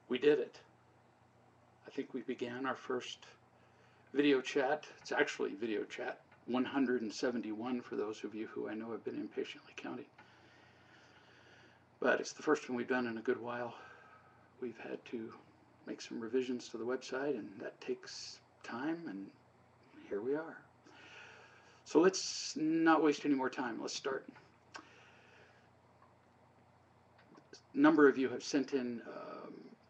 We did it. I think we began our first video chat. It's actually video chat 171 for those of you who I know have been impatiently counting. But it's the first one we've done in a good while. We've had to make some revisions to the website, and that takes time, and here we are. So let's not waste any more time. Let's start. A number of you have sent in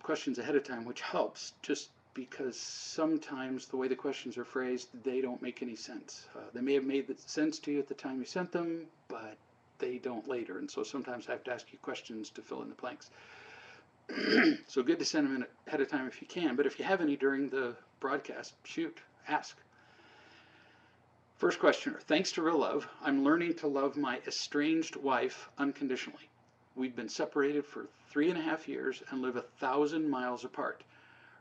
questions ahead of time, which helps just because sometimes the way the questions are phrased, they don't make any sense. They may have made sense to you at the time you sent them, but they don't later. And so sometimes I have to ask you questions to fill in the blanks. So good to send them in ahead of time if you can. But if you have any during the broadcast, shoot, ask. First questioner, thanks to real love, I'm learning to love my estranged wife unconditionally. We've been separated for 3.5 years and live 1,000 miles apart.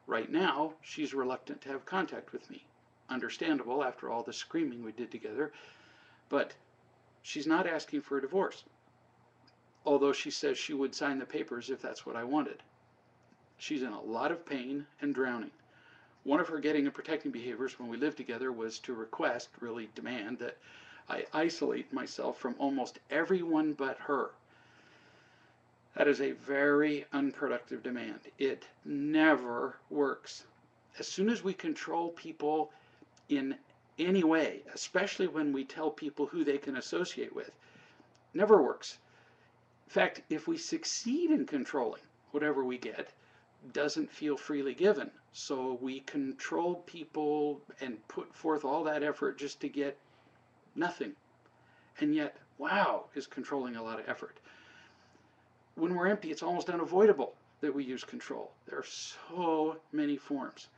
Right now, she's reluctant to have contact with me. Understandable after all the screaming we did together, but she's not asking for a divorce, although she says she would sign the papers if that's what I wanted. She's in a lot of pain and drowning. One of her getting and protecting behaviors when we lived together was to request, really demand, that I isolate myself from almost everyone but her. That is a very unproductive demand. It never works. As soon as we control people in any way, especially when we tell people who they can associate with, never works. In fact, if we succeed in controlling, whatever we get doesn't feel freely given. So we control people and put forth all that effort just to get nothing. And yet, wow, is controlling a lot of effort. When we're empty, it's almost unavoidable that we use control. There are so many forms.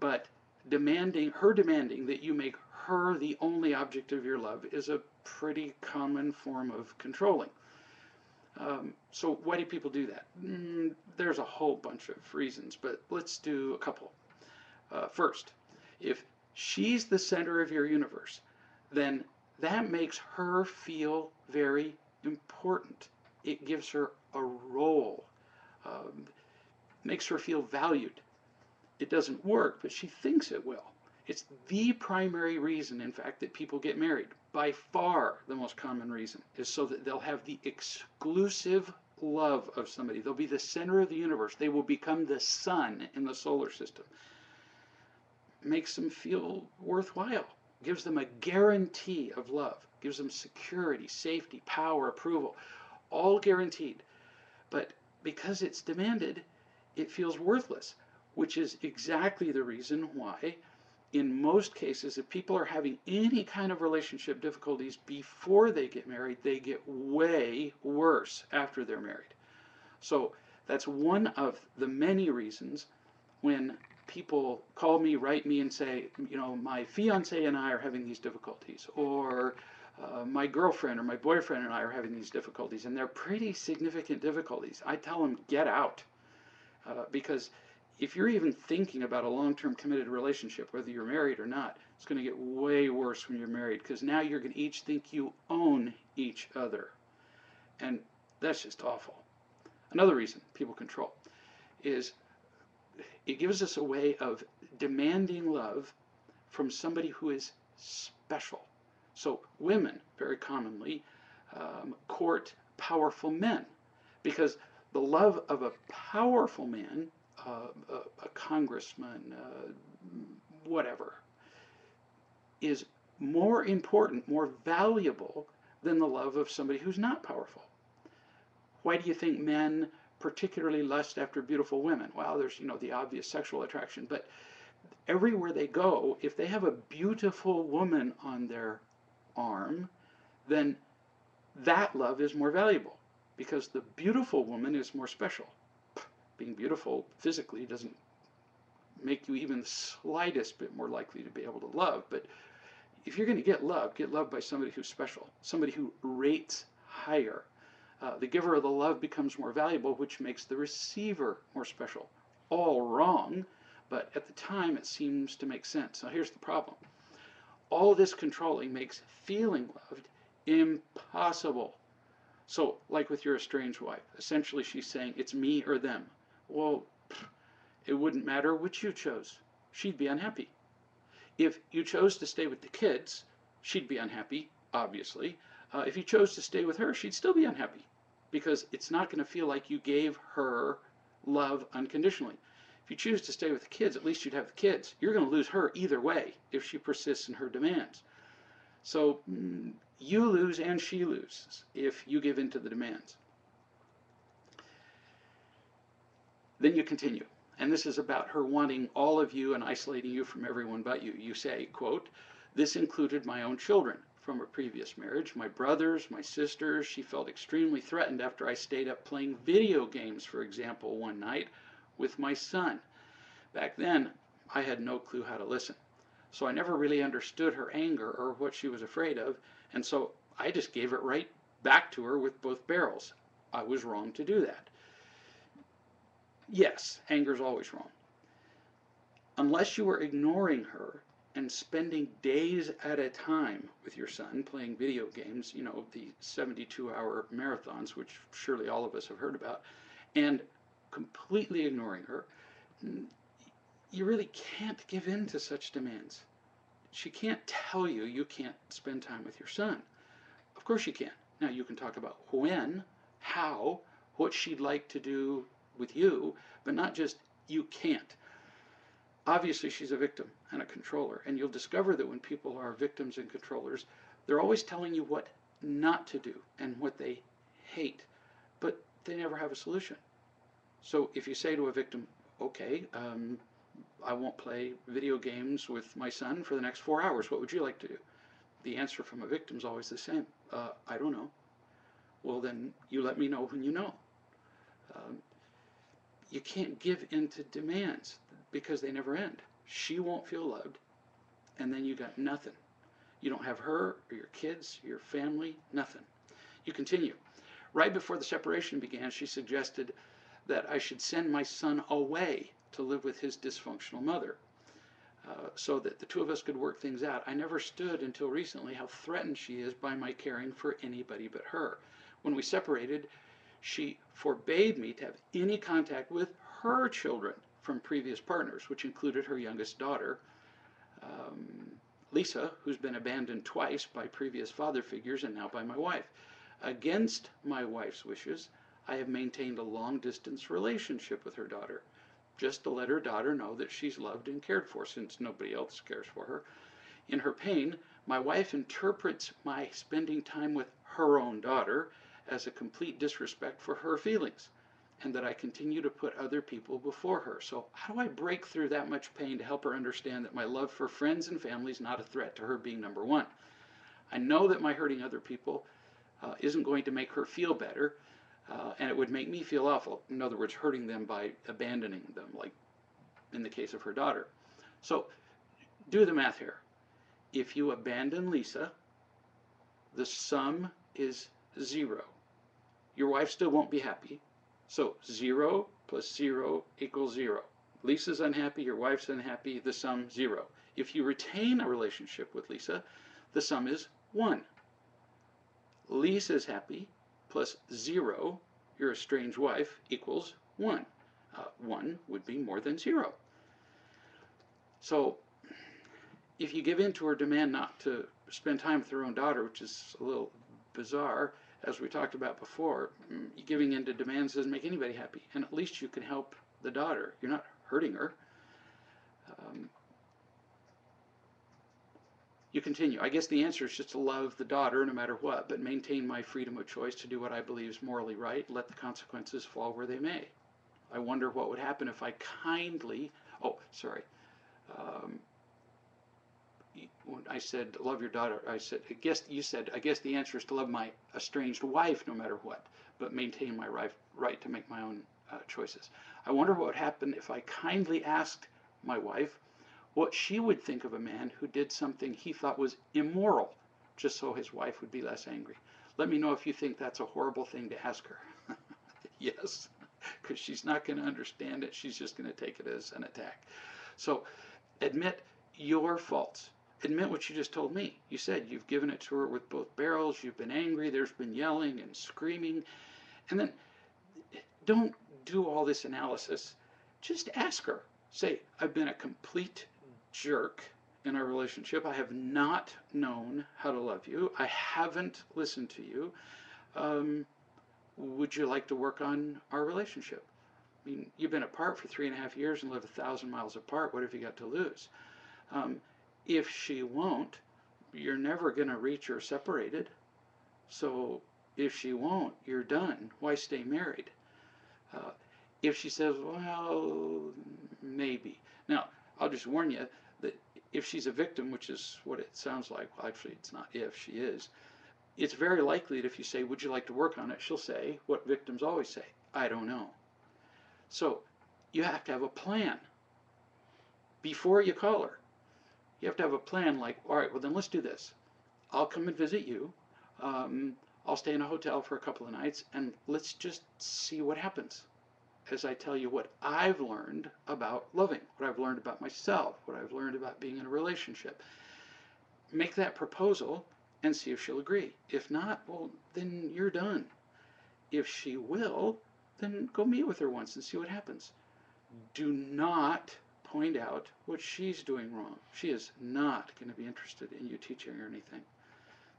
But her demanding that you make her the only object of your love is a pretty common form of controlling. So why do people do that? There's a whole bunch of reasons, but let's do a couple. First, if she's the center of your universe, then that makes her feel very important. It gives her a role, makes her feel valued. It doesn't work, but she thinks it will. It's the primary reason, in fact, that people get married. By far the most common reason is so that they'll have the exclusive love of somebody. They'll be the center of the universe. They will become the sun in the solar system. It makes them feel worthwhile. Gives them a guarantee of love. Gives them security, safety, power, approval. All guaranteed. But because it's demanded, it feels worthless, which is exactly the reason why in most cases, if people are having any kind of relationship difficulties before they get married, they get way worse after they're married. So that's one of the many reasons when people call me, write me and say, my fiance and I are having these difficulties, or my girlfriend or my boyfriend and I are having these difficulties, and they're pretty significant difficulties. I tell them, get out. Because if you're even thinking about a long-term committed relationship, whether you're married or not, it's going to get way worse when you're married, because now you're going to each think you own each other. And that's just awful. Another reason people control is it gives us a way of demanding love from somebody who is special. So women, very commonly, court powerful men, because the love of a powerful man, a congressman, whatever, is more important, more valuable than the love of somebody who's not powerful. Why do you think men particularly lust after beautiful women? Well, there's, the obvious sexual attraction, but everywhere they go, if they have a beautiful woman on their arm, then that love is more valuable because the beautiful woman is more special. Being beautiful physically doesn't make you even the slightest bit more likely to be able to love, but if you're going to get loved by somebody who's special, somebody who rates higher. The giver of the love becomes more valuable, which makes the receiver more special. All wrong, but at the time it seems to make sense. Now here's the problem. All this controlling makes feeling loved impossible. So, like with your estranged wife, essentially she's saying it's me or them. Well, It wouldn't matter which you chose. She'd be unhappy. If you chose to stay with the kids, she'd be unhappy, obviously. If you chose to stay with her, she'd still be unhappy because it's not going to feel like you gave her love unconditionally. If you choose to stay with the kids, at least you'd have the kids. You're going to lose her either way if she persists in her demands. So you lose and she loses if you give in to the demands. Then you continue. And this is about her wanting all of you and isolating you from everyone but you. You say, quote, "This included my own children from a previous marriage, my brothers, my sisters. She felt extremely threatened after I stayed up playing video games, for example, one night with my son. Back then, I had no clue how to listen. So I never really understood her anger or what she was afraid of, and so I just gave it right back to her with both barrels. I was wrong to do that." Yes, anger is always wrong. Unless you were ignoring her and spending days at a time with your son playing video games, you know, the 72-hour marathons, which surely all of us have heard about, and completely ignoring her, you really can't give in to such demands. She can't tell you you can't spend time with your son. Of course you can. Now you can talk about when, how, what she'd like to do with you, but not just you can't. Obviously she's a victim and a controller, and you'll discover that when people are victims and controllers, they're always telling you what not to do and what they hate, but they never have a solution. So if you say to a victim, okay, I won't play video games with my son for the next 4 hours, what would you like to do? The answer from a victim is always the same. I don't know. Well, then you let me know when you know. You can't give in to demands because they never end. She won't feel loved, and then you got nothing. You don't have her or your kids, your family, nothing. You continue. Right before the separation began, she suggested that I should send my son away to live with his dysfunctional mother so that the two of us could work things out. I never stood until recently how threatened she is by my caring for anybody but her. When we separated, she forbade me to have any contact with her children from previous partners, which included her youngest daughter, Lisa, who's been abandoned twice by previous father figures and now by my wife. Against my wife's wishes, I have maintained a long-distance relationship with her daughter, just to let her daughter know that she's loved and cared for since nobody else cares for her. In her pain, my wife interprets my spending time with her own daughter as a complete disrespect for her feelings, and that I continue to put other people before her. So how do I break through that much pain to help her understand that my love for friends and family is not a threat to her being number one? I know that my hurting other people isn't going to make her feel better, and it would make me feel awful. In other words, hurting them by abandoning them, like in the case of her daughter. So do the math here. If you abandon Lisa, the sum is 0. Your wife still won't be happy. So 0 plus 0 equals 0. Lisa's unhappy, your wife's unhappy, the sum 0. If you retain a relationship with Lisa, the sum is 1. Lisa's happy plus 0, your estranged wife, equals 1. 1 would be more than 0. So if you give in to her demand not to spend time with her own daughter, which is a little bizarre, as we talked about before, giving in to demands doesn't make anybody happy, and at least you can help the daughter. You're not hurting her. You continue. I guess the answer is just to love the daughter no matter what, but maintain my freedom of choice to do what I believe is morally right, let the consequences fall where they may. I wonder what would happen if I kindly, when I said love your daughter, I said, I guess the answer is to love my estranged wife no matter what, but maintain my right to make my own choices. I wonder what would happen if I kindly asked my wife what she would think of a man who did something he thought was immoral, just so his wife would be less angry. Let me know if you think that's a horrible thing to ask her. Yes, because she's not going to understand it. She's just going to take it as an attack. So admit your faults. Admit what you just told me. You said you've given it to her with both barrels. You've been angry. There's been yelling and screaming. And then don't do all this analysis just ask her. Say, I've been a complete jerk in our relationship. I have not known how to love you. I haven't listened to you. Um, would you like to work on our relationship? I mean, you've been apart for 3.5 years and live 1,000 miles apart. What have you got to lose? Um, if she won't, you're never going to reach or separated. So if she won't, you're done. Why stay married? Uh, if she says, well, maybe. Now, I'll just warn you that if she's a victim, which is what it sounds like, well, actually, it's not if, she is, it's very likely that if you say, would you like to work on it, she'll say what victims always say, I don't know. So you have to have a plan before you call her. You have to have a plan like, all right, well, then let's do this. I'll come and visit you. Um, I'll stay in a hotel for a couple of nights, and let's just see what happens as I tell you what I've learned about loving, what I've learned about myself, what I've learned about being in a relationship. Make that proposal and see if she'll agree. If not, well, then you're done. If she will, then go meet with her once and see what happens. Do not point out what she's doing wrong. She is not going to be interested in you teaching her anything.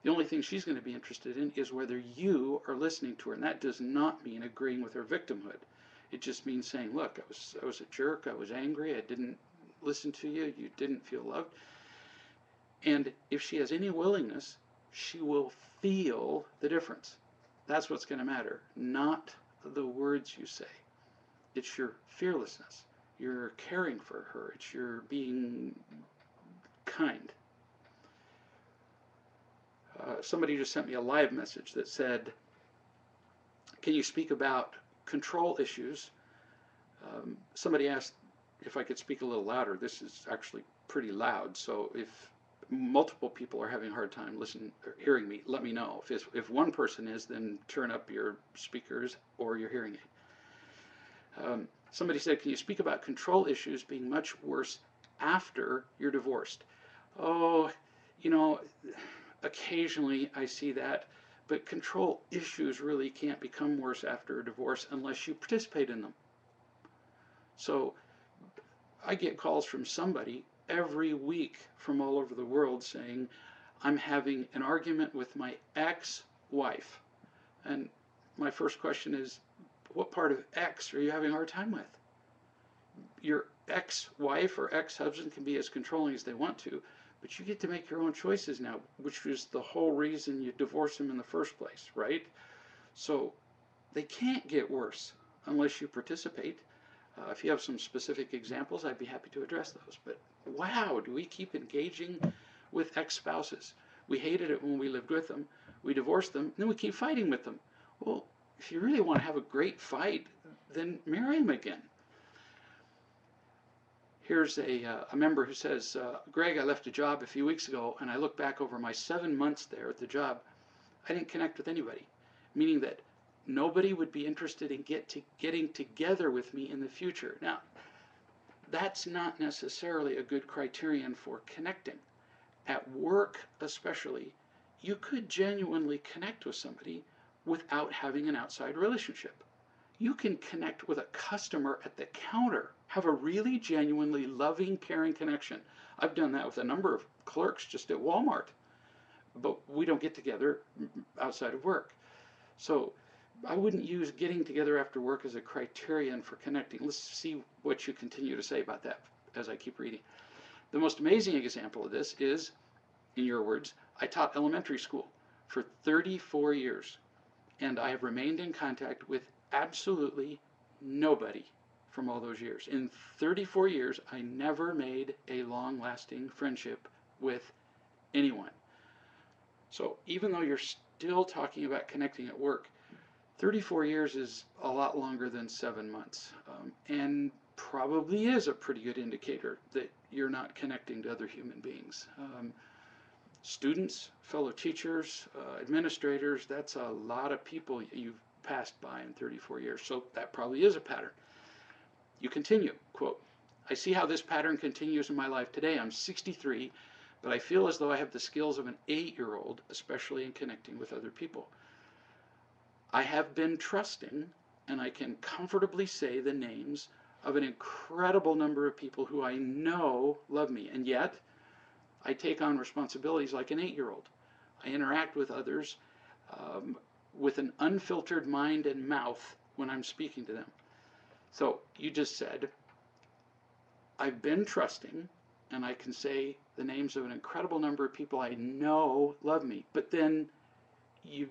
The only thing she's going to be interested in is whether you are listening to her, and that does not mean agreeing with her victimhood. It just means saying, look, I was a jerk, I was angry, I didn't listen to you, you didn't feel loved. And if she has any willingness, she will feel the difference. That's what's going to matter, not the words you say. It's your fearlessness. You're caring for her. It's your being kind. Somebody just sent me a live message that said, can you speak about control issues? Somebody asked if I could speak a little louder. This is actually pretty loud, so if multiple people are having a hard time listening or hearing me, let me know. If one person is, then turn up your speakers or your hearing aid. Somebody said, can you speak about control issues being much worse after you're divorced? Oh, you know, occasionally I see that, but control issues really can't become worse after a divorce unless you participate in them. So I get calls from somebody every week from all over the world saying, I'm having an argument with my ex-wife. And my first question is, what part of ex are you having a hard time with? Your ex-wife or ex-husband can be as controlling as they want to, but you get to make your own choices now, which was the whole reason you divorced them in the first place, right? So they can't get worse unless you participate. If you have some specific examples, I'd be happy to address those. But wow, do we keep engaging with ex-spouses? We hated it when we lived with them. We divorced them, and then we keep fighting with them. Well, if you really want to have a great fight, then marry them again. Here's a member who says, Greg, I left a job a few weeks ago, and I look back over my 7 months there at the job. I didn't connect with anybody, meaning that nobody would be interested in getting together with me in the future. Now, that's not necessarily a good criterion for connecting. At work especially, you could genuinely connect with somebody without having an outside relationship. You can connect with a customer at the counter, have a really genuinely loving, caring connection. I've done that with a number of clerks just at Walmart, but we don't get together outside of work. So I wouldn't use getting together after work as a criterion for connecting. Let's see what you continue to say about that as I keep reading. The most amazing example of this is, in your words, I taught elementary school for 34 years, and I have remained in contact with absolutely nobody from all those years. In 34 years, I never made a long-lasting friendship with anyone. So even though you're still talking about connecting at work, 34 years is a lot longer than 7 months, and probably is a pretty good indicator that you're not connecting to other human beings. Students, fellow teachers, administrators, that's a lot of people you've passed by in 34 years, so that probably is a pattern. You continue, quote, I see how this pattern continues in my life today. I'm 63, but I feel as though I have the skills of an 8-year-old, especially in connecting with other people. I have been trusting, and I can comfortably say the names of an incredible number of people who I know love me, and yet I take on responsibilities like an 8-year-old. I interact with others um, with an unfiltered mind and mouth when I'm speaking to them. So you just said, I've been trusting, and I can say the names of an incredible number of people I know love me, but then you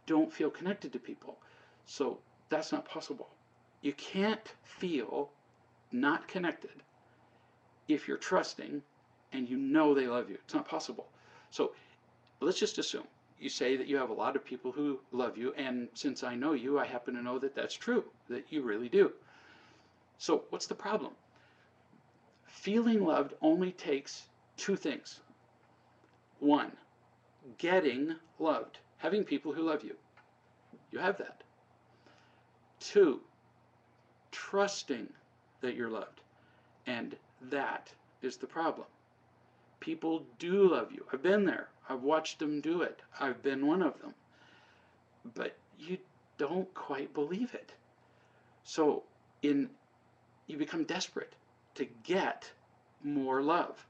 don't feel connected to people. So that's not possible. You can't feel not connected if you're trusting and you know they love you. It's not possible. So let's just assume you say that you have a lot of people who love you, and since I know you, I happen to know that that's true, that you really do. So what's the problem? Feeling loved only takes two things. One, getting loved, having people who love you. You have that. Two, trusting that you're loved. And that is the problem. People do love you. I've been there. I've watched them do it. I've been one of them. But you don't quite believe it. So you become desperate to get more love.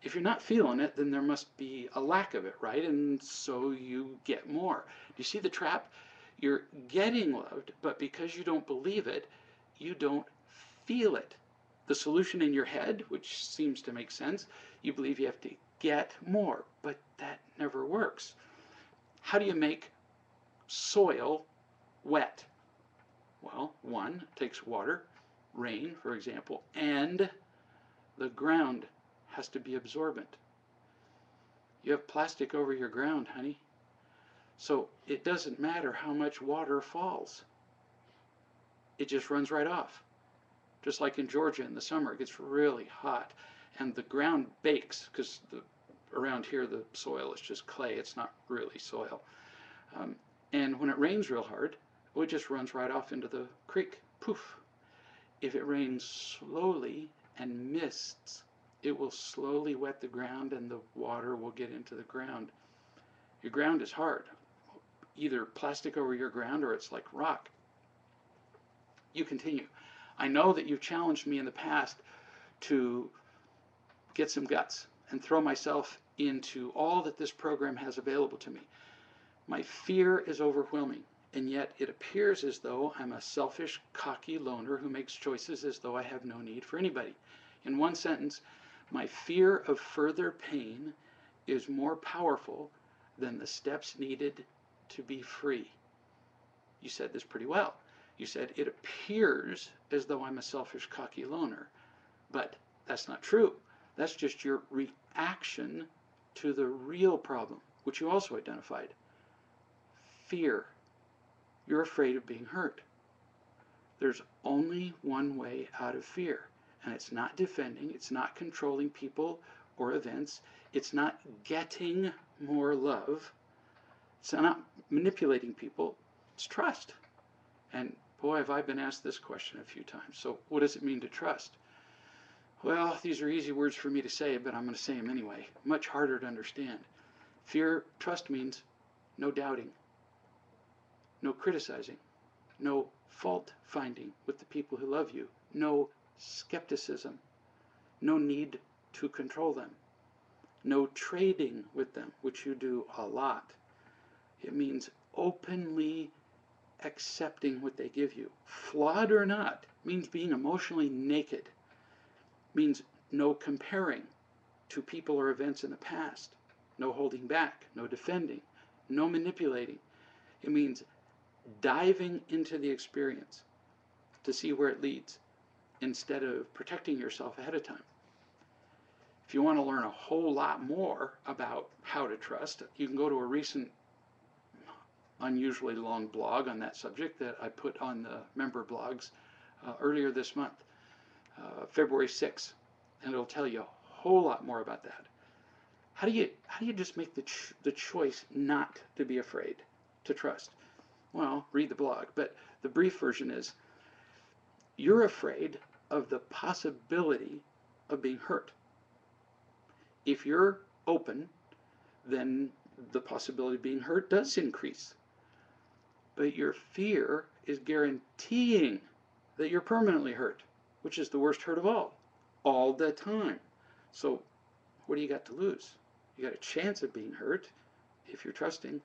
If you're not feeling it, then there must be a lack of it, right? And so you get more. Do you see the trap? You're getting loved, but because you don't believe it, you don't feel it. The solution in your head, which seems to make sense, you believe you have to get more, but that never works. How do you make soil wet? Well, one, it takes water, rain, for example, and the ground has to be absorbent. You have plastic over your ground, honey. So it doesn't matter how much water falls. It just runs right off. Just like in Georgia in the summer, it gets really hot and the ground bakes because around here the soil is just clay. It's not really soil. And when it rains real hard, it just runs right off into the creek. Poof. If it rains slowly and mists, it will slowly wet the ground and the water will get into the ground. Your ground is hard. Either plastic over your ground or it's like rock. You continue. I know that you've challenged me in the past to get some guts and throw myself into all that this program has available to me. My fear is overwhelming, and yet it appears as though I'm a selfish, cocky loner who makes choices as though I have no need for anybody. In one sentence, my fear of further pain is more powerful than the steps needed to be free. You said this pretty well. You said, it appears as though I'm a selfish, cocky loner, but that's not true. That's just your reaction to the real problem, which you also identified. Fear. You're afraid of being hurt. There's only one way out of fear, and it's not defending, it's not controlling people or events, it's not getting more love, it's not manipulating people, it's trust. And boy, have I been asked this question a few times. So what does it mean to trust? Well, these are easy words for me to say, but I'm going to say them anyway. Much harder to understand. Trust means no doubting, no criticizing, no fault finding with the people who love you, no skepticism, no need to control them, no trading with them, which you do a lot. It means openly accepting what they give you, flawed or not. It means being emotionally naked. It means no comparing to people or events in the past, no holding back, no defending, no manipulating. It means diving into the experience to see where it leads instead of protecting yourself ahead of time. If you want to learn a whole lot more about how to trust, you can go to a recent unusually long blog on that subject that I put on the member blogs earlier this month, February 6th, and it'll tell you a whole lot more about that. How do you just make the choice not to be afraid, to trust? Well, read the blog, but the brief version is you're afraid of the possibility of being hurt. If you're open, then the possibility of being hurt does increase. But your fear is guaranteeing that you're permanently hurt. which is the worst hurt of all the time. So what do you got to lose? You got a chance of being hurt if you're trusting.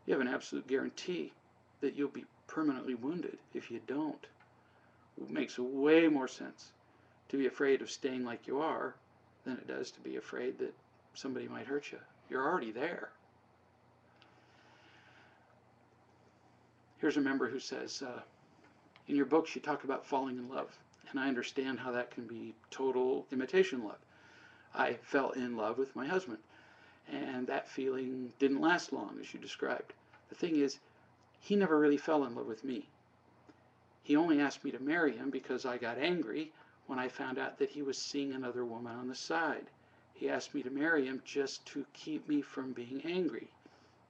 You have an absolute guarantee that you'll be permanently wounded if you don't. It makes way more sense to be afraid of staying like you are than it does to be afraid that somebody might hurt you. You're already there. Here's a member who says, in your books you talk about falling in love, and I understand how that can be total imitation love. I fell in love with my husband, and that feeling didn't last long, as you described. The thing is, he never really fell in love with me. He only asked me to marry him because I got angry when I found out that he was seeing another woman on the side. He asked me to marry him just to keep me from being angry.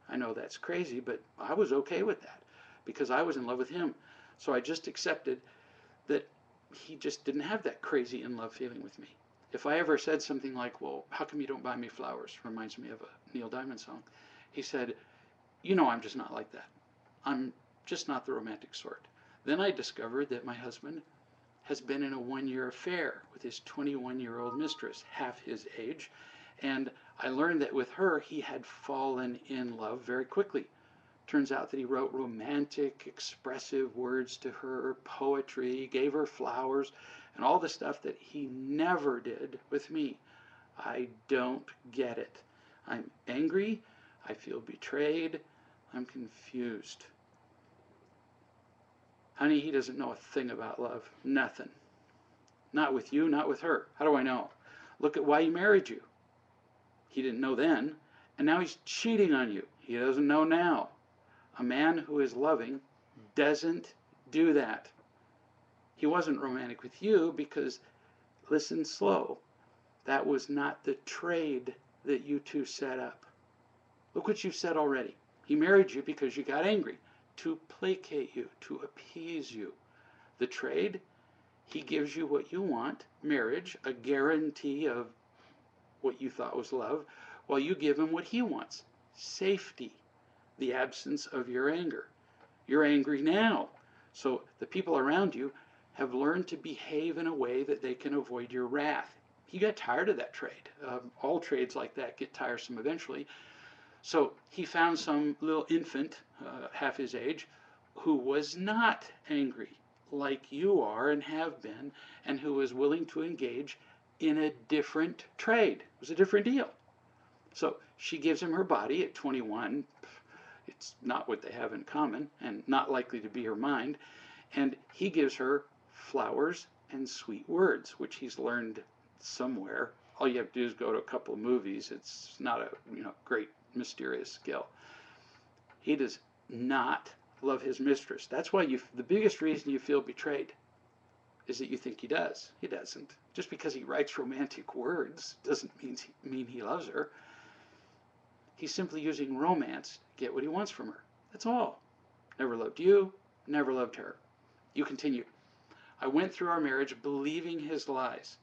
I know that's crazy, but I was okay with that because I was in love with him. So I just accepted that he just didn't have that crazy in love feeling with me. If I ever said something like, well, how come you don't buy me flowers? Reminds me of a Neil Diamond song. He said, you know, I'm just not like that. I'm just not the romantic sort. Then I discovered that my husband has been in a one-year affair with his 21-year-old mistress, half his age, and I learned that with her he had fallen in love very quickly. Turns out that he wrote romantic, expressive words to her, poetry, gave her flowers, and all the stuff that he never did with me. I don't get it. I'm angry, I feel betrayed, I'm confused. Honey, he doesn't know a thing about love. Nothing. Not with you, not with her. How do I know? Look at why he married you. He didn't know then, and now he's cheating on you. He doesn't know now. A man who is loving doesn't do that. He wasn't romantic with you because, listen slow, that was not the trade that you two set up. Look what you've said already. He married you because you got angry, to placate you, to appease you. The trade, he gives you what you want, marriage, a guarantee of what you thought was love, while you give him what he wants, safety, the absence of your anger. You're angry now, so the people around you have learned to behave in a way that they can avoid your wrath. He got tired of that trade. All trades like that get tiresome eventually. So he found some little infant, half his age, who was not angry like you are and have been, and who was willing to engage in a different trade. It was a different deal. So she gives him her body at 21. It's not what they have in common, and not likely to be her mind. And he gives her flowers and sweet words, which he's learned somewhere. All you have to do is go to a couple of movies. It's not a great mysterious skill. He does not love his mistress. That's why the biggest reason you feel betrayed is that you think he does. He doesn't. Just because he writes romantic words doesn't mean he loves her. He's simply using romance to get what he wants from her. That's all. Never loved you, never loved her. You continue. I went through our marriage believing his lies.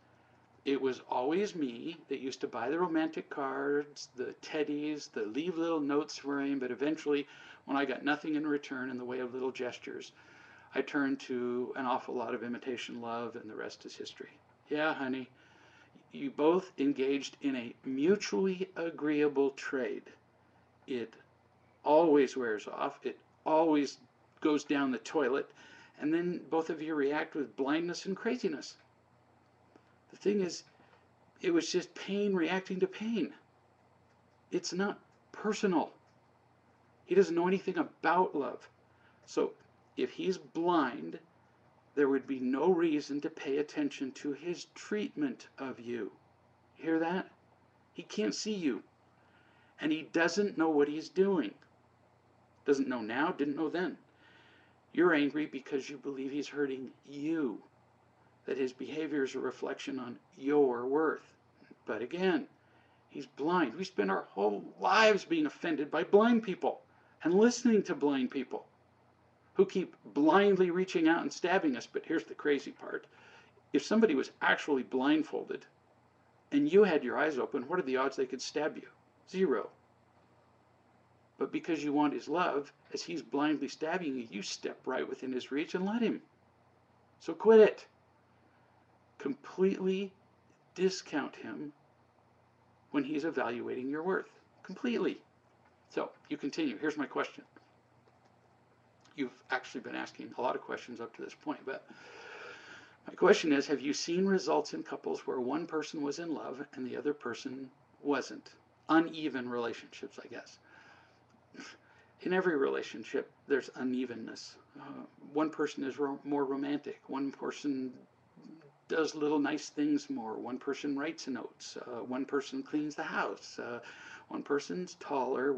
It was always me that used to buy the romantic cards, the teddies, the leave little notes for him, but eventually, when I got nothing in return in the way of little gestures, I turned to an awful lot of imitation love, and the rest is history. Yeah, honey, you both engaged in a mutually agreeable trade. It always wears off. It always goes down the toilet, and then both of you react with blindness and craziness. The thing is, it was just pain reacting to pain. It's not personal. He doesn't know anything about love. So if he's blind, there would be no reason to pay attention to his treatment of you. Hear that? He can't see you. And he doesn't know what he's doing. Doesn't know now, didn't know then. You're angry because you believe he's hurting you, that his behavior is a reflection on your worth. But again, he's blind. We spend our whole lives being offended by blind people and listening to blind people who keep blindly reaching out and stabbing us. But here's the crazy part. If somebody was actually blindfolded and you had your eyes open, what are the odds they could stab you? 0. But because you want his love, as he's blindly stabbing you, you step right within his reach and let him. So quit it. completely discount him when he's evaluating your worth. Completely. So you continue. Here's my question. You've actually been asking a lot of questions up to this point, but my question is, have you seen results in couples where one person was in love and the other person wasn't? Uneven relationships, I guess. In every relationship, there's unevenness. One person is more romantic. One person does little nice things more. One person writes notes. One person cleans the house. One person's taller.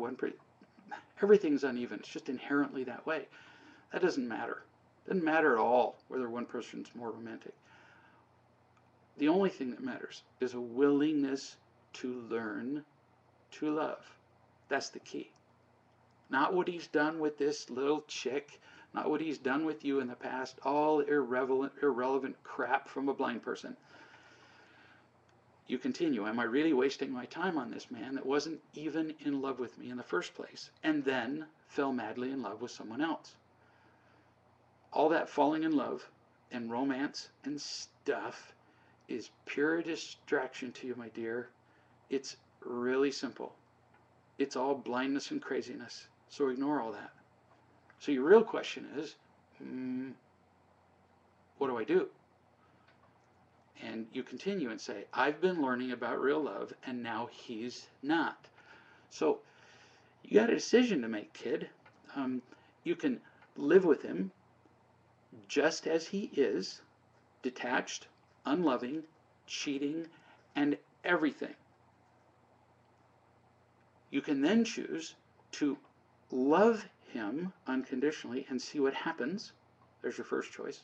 Everything's uneven. It's just inherently that way. That doesn't matter. It doesn't matter at all whether one person's more romantic. The only thing that matters is a willingness to learn to love. That's the key. Not what he's done with this little chick, not what he's done with you in the past, all irrelevant crap from a blind person. You continue, am I really wasting my time on this man that wasn't even in love with me in the first place, and then fell madly in love with someone else? All that falling in love and romance and stuff is pure distraction to you, my dear. It's really simple. It's all blindness and craziness. So ignore all that. So your real question is, what do I do? And you continue and say, I've been learning about real love and now he's not. So you got a decision to make, kid. You can live with him just as he is, detached, unloving, cheating, and everything. You can then choose to love him unconditionally and see what happens. There's your first choice.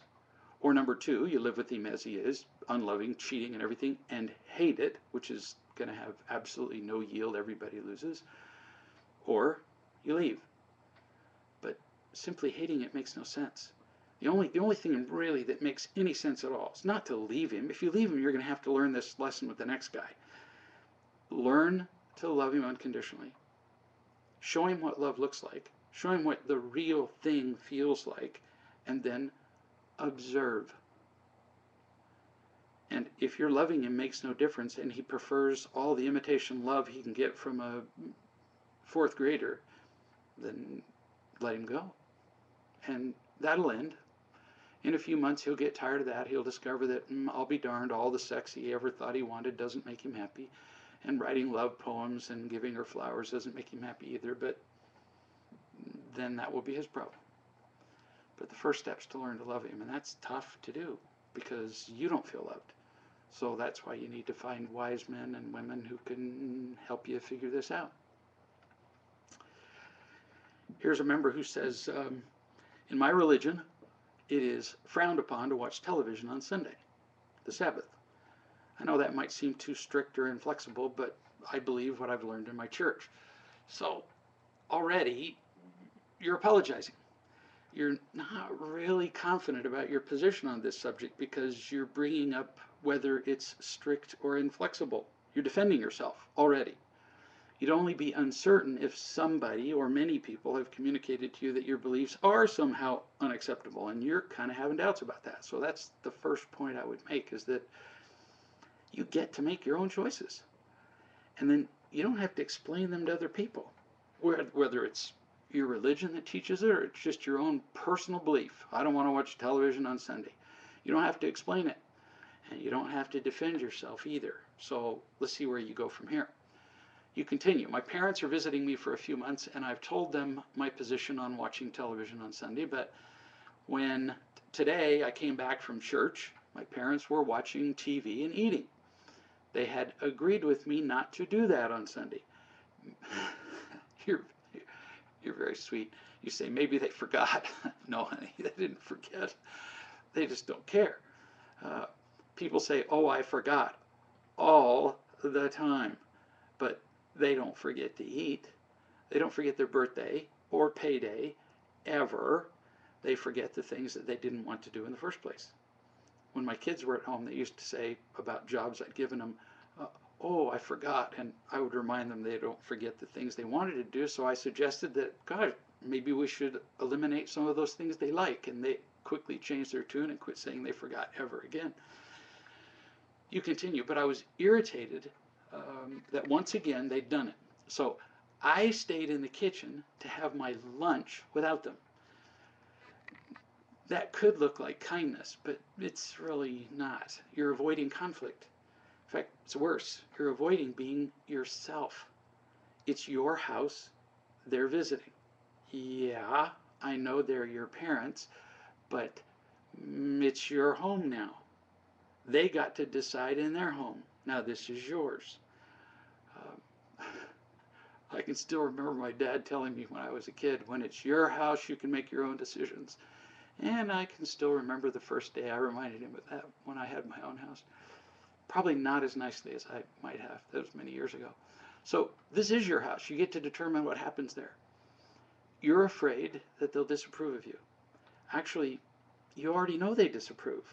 Or number two, you live with him as he is, unloving, cheating, and everything, and hate it, which is going to have absolutely no yield. Everybody loses. Or you leave. But simply hating it makes no sense. The only thing really that makes any sense at all is not to leave him. If you leave him, you're going to have to learn this lesson with the next guy. Learn to love him unconditionally. Show him what love looks like. Show him what the real thing feels like. And then observe. And if your loving him makes no difference and he prefers all the imitation love he can get from a fourth grader, then let him go. And that'll end. In a few months, he'll get tired of that. He'll discover that, I'll be darned, all the sex he ever thought he wanted doesn't make him happy. And writing love poems and giving her flowers doesn't make him happy either. But then that will be his problem. But the first step is to learn to love him. And that's tough to do because you don't feel loved. So that's why you need to find wise men and women who can help you figure this out. Here's a member who says, in my religion, it is frowned upon to watch television on Sunday, the Sabbath. I know that might seem too strict or inflexible, but I believe what I've learned in my church. So already you're apologizing. You're not really confident about your position on this subject because you're bringing up whether it's strict or inflexible. You're defending yourself already. You'd only be uncertain if somebody or many people have communicated to you that your beliefs are somehow unacceptable, and you're kind of having doubts about that. So that's the first point I would make, is that you get to make your own choices. And then you don't have to explain them to other people, whether it's your religion that teaches it or it's just your own personal belief. I don't want to watch television on Sunday. You don't have to explain it, and you don't have to defend yourself either. So let's see where you go from here. You continue. My parents are visiting me for a few months, and I've told them my position on watching television on Sunday, but when today I came back from church, my parents were watching TV and eating. They had agreed with me not to do that on Sunday. You're very sweet. You say, maybe they forgot. No, honey, they didn't forget. They just don't care. People say, oh, I forgot, all the time. But they don't forget to eat. They don't forget their birthday or payday, ever. They forget the things that they didn't want to do in the first place. When my kids were at home, they used to say about jobs I'd given them, oh, I forgot. And I would remind them they don't forget the things they wanted to do. So I suggested that, God, maybe we should eliminate some of those things they like. And they quickly changed their tune and quit saying they forgot ever again. You continue, but I was irritated that once again they'd done it. So I stayed in the kitchen to have my lunch without them. That could look like kindness, but it's really not. You're avoiding conflict. In fact, it's worse. You're avoiding being yourself. It's your house. They're visiting. Yeah, I know they're your parents, but it's your home now. They got to decide in their home. Now this is yours. Um, I can still remember my dad telling me when I was a kid, when it's your house, you can make your own decisions. And I can still remember the first day I reminded him of that when I had my own house. Probably not as nicely as I might have. That was many years ago. So this is your house. You get to determine what happens there. You're afraid that they'll disapprove of you. Actually, you already know they disapprove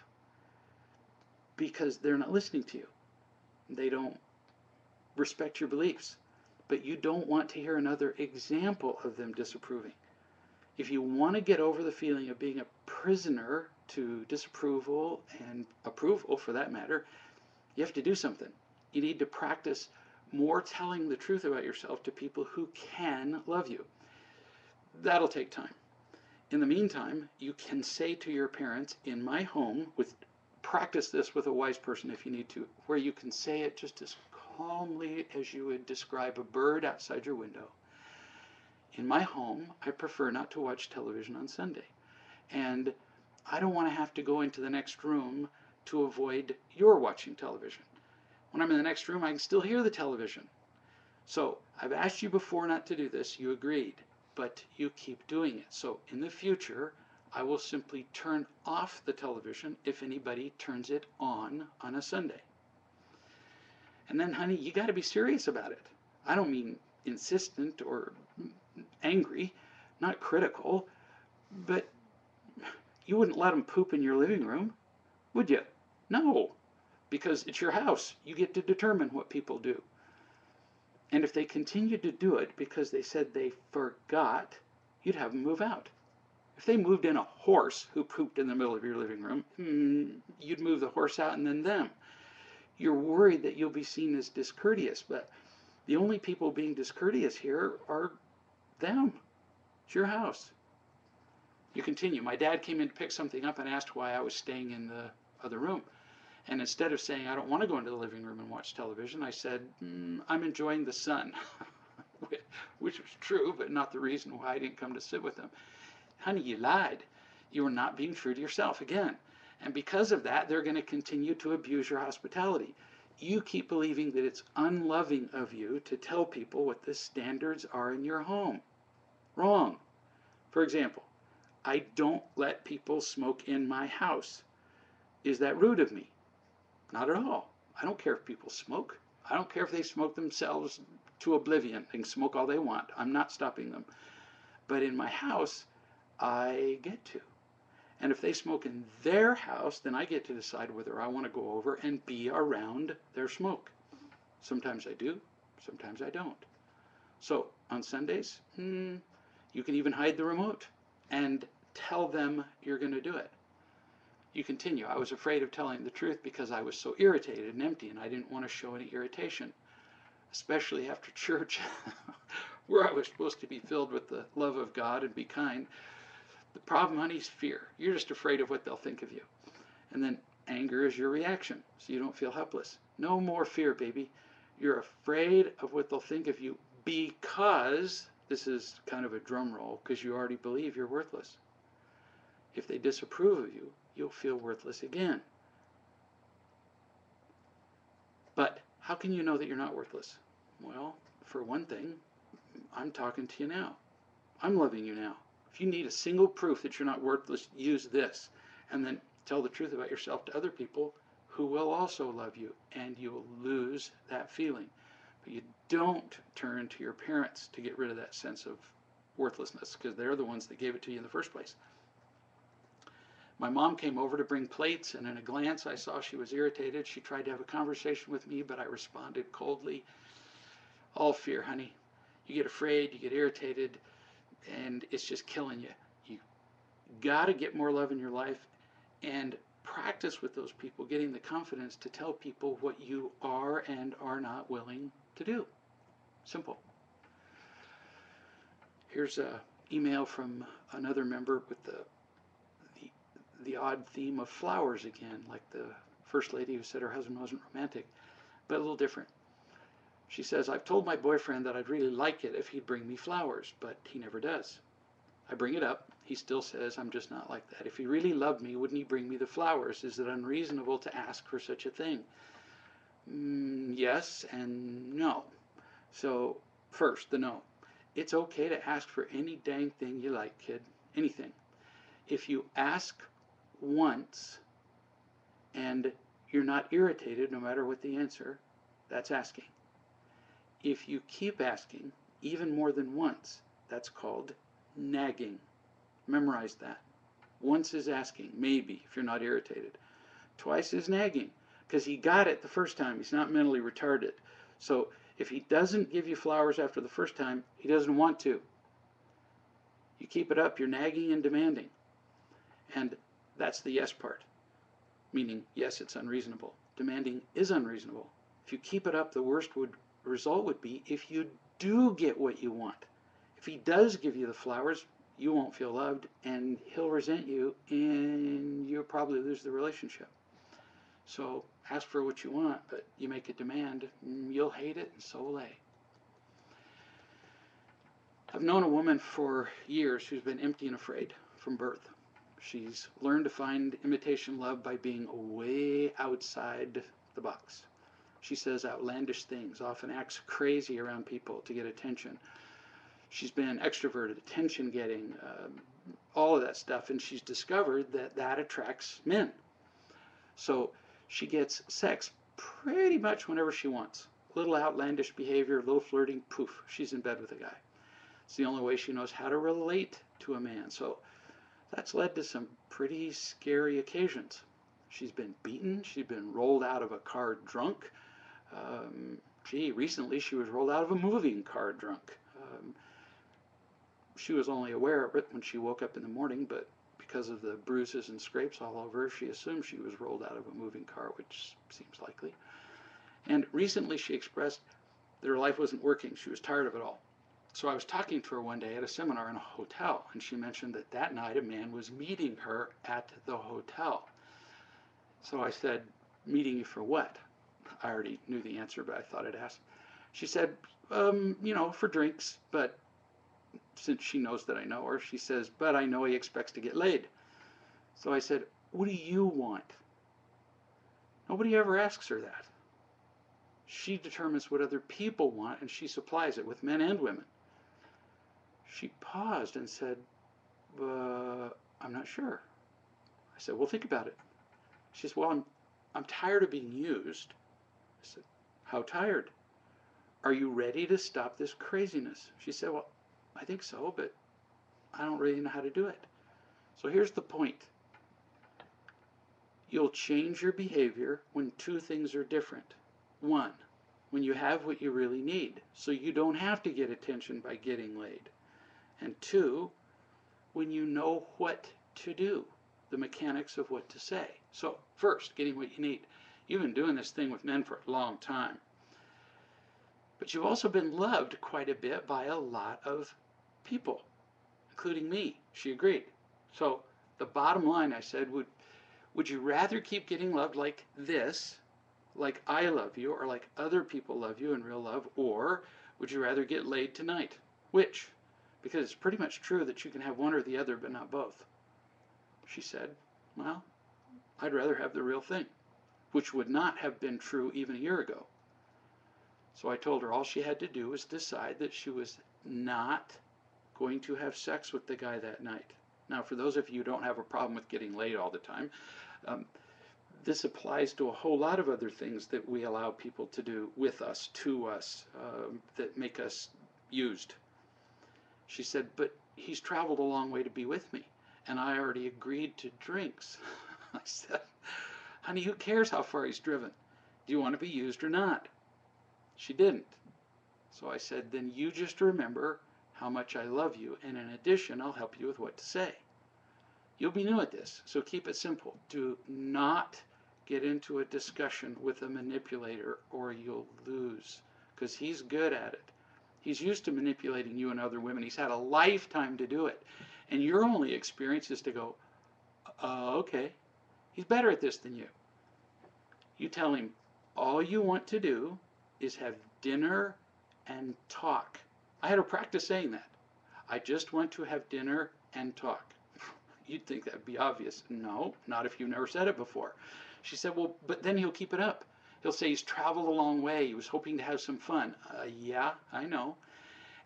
because they're not listening to you. They don't respect your beliefs. But you don't want to hear another example of them disapproving. If you want to get over the feeling of being a prisoner to disapproval and approval, for that matter, you have to do something. You need to practice more telling the truth about yourself to people who can love you. That'll take time. In the meantime, you can say to your parents, in my home, practice this with a wise person if you need to, where you can say it just as calmly as you would describe a bird outside your window. In my home, I prefer not to watch television on Sunday. And I don't want to have to go into the next room to avoid your watching television. When I'm in the next room, I can still hear the television. So I've asked you before not to do this. You agreed, but you keep doing it. So in the future, I will simply turn off the television if anybody turns it on a Sunday. And then, honey, you got to be serious about it. I don't mean insistent or angry, not critical, but you wouldn't let them poop in your living room, would you? No, because it's your house. You get to determine what people do. And if they continued to do it because they said they forgot, you'd have them move out. If they moved in a horse who pooped in the middle of your living room, you'd move the horse out and then them. You're worried that you'll be seen as discourteous, but the only people being discourteous here are them. It's your house. You continue. My dad came in to pick something up and asked why I was staying in the other room. And instead of saying, I don't want to go into the living room and watch television, I said, I'm enjoying the sun, which was true, but not the reason why I didn't come to sit with them. Honey, you lied. You were not being true to yourself again. And because of that, they're going to continue to abuse your hospitality. You keep believing that it's unloving of you to tell people what the standards are in your home. Wrong. For example, I don't let people smoke in my house. Is that rude of me? Not at all. I don't care if people smoke. I don't care if they smoke themselves to oblivion. They can smoke all they want. I'm not stopping them. But in my house, I get to. And if they smoke in their house, then I get to decide whether I want to go over and be around their smoke. Sometimes I do, sometimes I don't. So on Sundays, you can even hide the remote and tell them you're going to do it. You continue. I was afraid of telling the truth because I was so irritated and empty, and I didn't want to show any irritation, especially after church, where I was supposed to be filled with the love of God and be kind. The problem, honey, is fear. You're just afraid of what they'll think of you. And then anger is your reaction, so you don't feel helpless. No more fear, baby. You're afraid of what they'll think of you because, this is kind of a drum roll, because you already believe you're worthless. If they disapprove of you, you'll feel worthless again. But how can you know that you're not worthless? Well, for one thing, I'm talking to you now. I'm loving you now. If you need a single proof that you're not worthless, use this. And then tell the truth about yourself to other people who will also love you, and you'll lose that feeling. But you don't turn to your parents to get rid of that sense of worthlessness, because they're the ones that gave it to you in the first place. My mom came over to bring plates, and in a glance I saw she was irritated. She tried to have a conversation with me, but I responded coldly. All fear, honey. You get afraid, you get irritated, and it's just killing you. You got to get more love in your life, and practice with those people, getting the confidence to tell people what you are and are not willing to do. Simple. Here's an email from another member with the odd theme of flowers again, like the first lady who said her husband wasn't romantic, but a little different. She says, I've told my boyfriend that I'd really like it if he'd bring me flowers, but he never does. I bring it up. He still says I'm just not like that. If he really loved me, wouldn't he bring me the flowers? Is it unreasonable to ask for such a thing? Yes and no. So first, the no. It's okay to ask for any dang thing you like, kid. Anything. If you ask once and you're not irritated no matter what the answer, that's asking. If you keep asking, even more than once, that's called nagging. Memorize that. Once is asking, maybe, if you're not irritated. Twice is nagging, because he got it the first time. He's not mentally retarded. So if he doesn't give you flowers after the first time, he doesn't want to. You keep it up, you're nagging and demanding. And that's the yes part, meaning, yes, it's unreasonable. Demanding is unreasonable. If you keep it up, the worst result would be if you do get what you want. If he does give you the flowers, you won't feel loved, and he'll resent you, and you'll probably lose the relationship. So ask for what you want, but you make a demand, you'll hate it, and so will they. I've known a woman for years who's been empty and afraid from birth. She's learned to find imitation love by being way outside the box. She says outlandish things, often acts crazy around people to get attention. She's been extroverted, attention getting, all of that stuff, and she's discovered that that attracts men. So she gets sex pretty much whenever she wants. Little outlandish behavior, little flirting, poof, she's in bed with a guy. It's the only way she knows how to relate to a man. So that's led to some pretty scary occasions. She's been beaten, she's been rolled out of a car drunk. Recently she was rolled out of a moving car drunk. She was only aware of it when she woke up in the morning, but because of the bruises and scrapes all over her, she assumed she was rolled out of a moving car, which seems likely. And recently she expressed that her life wasn't working. She was tired of it all. So I was talking to her one day at a seminar in a hotel, and she mentioned that that night a man was meeting her at the hotel. So I said, meeting you for what? I already knew the answer, but I thought I'd ask. She said, for drinks, but since she knows that I know her, she says, but I know he expects to get laid. So I said, what do you want? Nobody ever asks her that. She determines what other people want, and she supplies it with men and women. She paused and said, I'm not sure. I said, well, think about it. She says, well, I'm tired of being used. I said, how tired? Are you ready to stop this craziness? She said, well, I think so, but I don't really know how to do it. So here's the point. You'll change your behavior when two things are different. One, when you have what you really need, so you don't have to get attention by getting laid. And two, when you know what to do, the mechanics of what to say. So first, getting what you need. You've been doing this thing with men for a long time. But you've also been loved quite a bit by a lot of people, including me. She agreed. So the bottom line, I said, would you rather keep getting loved like this, like I love you, or like other people love you in real love, or would you rather get laid tonight? Which? Because it's pretty much true that you can have one or the other, but not both. She said, well, I'd rather have the real thing, which would not have been true even a year ago. So I told her all she had to do was decide that she was not going to have sex with the guy that night. Now, for those of you who don't have a problem with getting laid all the time, this applies to a whole lot of other things that we allow people to do with us, to us, that make us used. She said, but he's traveled a long way to be with me, and I already agreed to drinks. I said, honey, who cares how far he's driven? Do you want to be used or not? She didn't. So I said, then you just remember how much I love you, and in addition, I'll help you with what to say. You'll be new at this, so keep it simple. Do not get into a discussion with a manipulator or you'll lose, because he's good at it. He's used to manipulating you and other women. He's had a lifetime to do it. And your only experience is to go, okay, he's better at this than you. You tell him all you want to do is have dinner and talk. I had to practice saying that. I just want to have dinner and talk. You'd think that'd be obvious. No, not if you've never said it before. She said, well, but then he'll keep it up. He'll say he's traveled a long way. He was hoping to have some fun. Yeah, I know.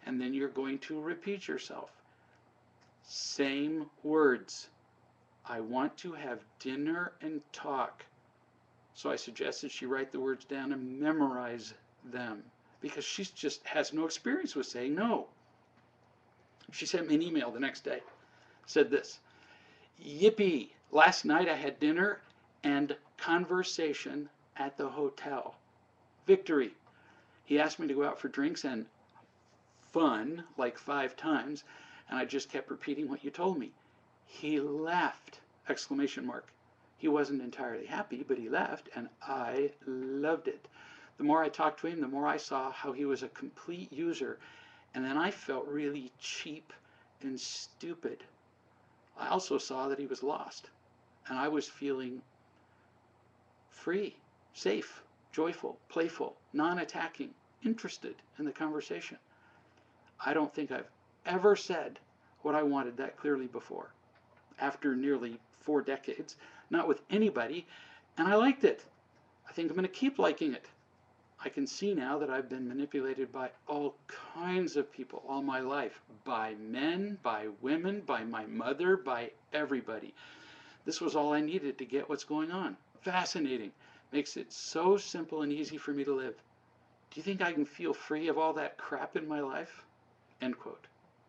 And then you're going to repeat yourself. Same words. I want to have dinner and talk. So I suggested she write the words down and memorize them, because she just has no experience with saying no. She sent me an email the next day. Said this: yippee, last night I had dinner and conversation at the hotel. Victory. He asked me to go out for drinks and fun like 5 times, and I just kept repeating what you told me. He left! Exclamation mark. He wasn't entirely happy, but he left, and I loved it. The more I talked to him, the more I saw how he was a complete user, and then I felt really cheap and stupid. I also saw that he was lost, and I was feeling free, safe, joyful, playful, non-attacking, interested in the conversation. I don't think I've ever said what I wanted that clearly before, after nearly 4 decades, not with anybody, and I liked it. I think I'm going to keep liking it. I can see now that I've been manipulated by all kinds of people all my life, by men, by women, by my mother, by everybody. This was all I needed to get what's going on. Fascinating. Makes it so simple and easy for me to live. Do you think I can feel free of all that crap in my life? End quote.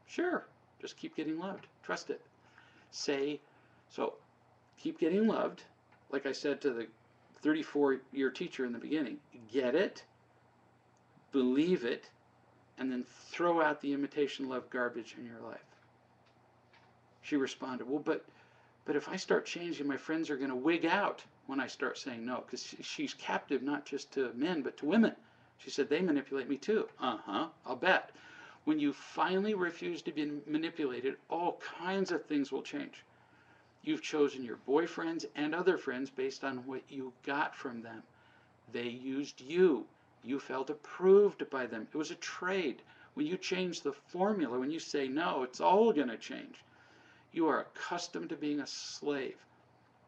Sure. Just keep getting loved. Trust it. So keep getting loved. Like I said to the 34-year teacher in the beginning, get it, believe it, and then throw out the imitation love garbage in your life. She responded, well, but if I start changing, my friends are going to wig out when I start saying no, because she's captive not just to men, but to women. She said, they manipulate me too. I'll bet. When you finally refuse to be manipulated, all kinds of things will change. You've chosen your boyfriends and other friends based on what you got from them. They used you. You felt approved by them. It was a trade. When you change the formula, when you say no, it's all going to change. You are accustomed to being a slave.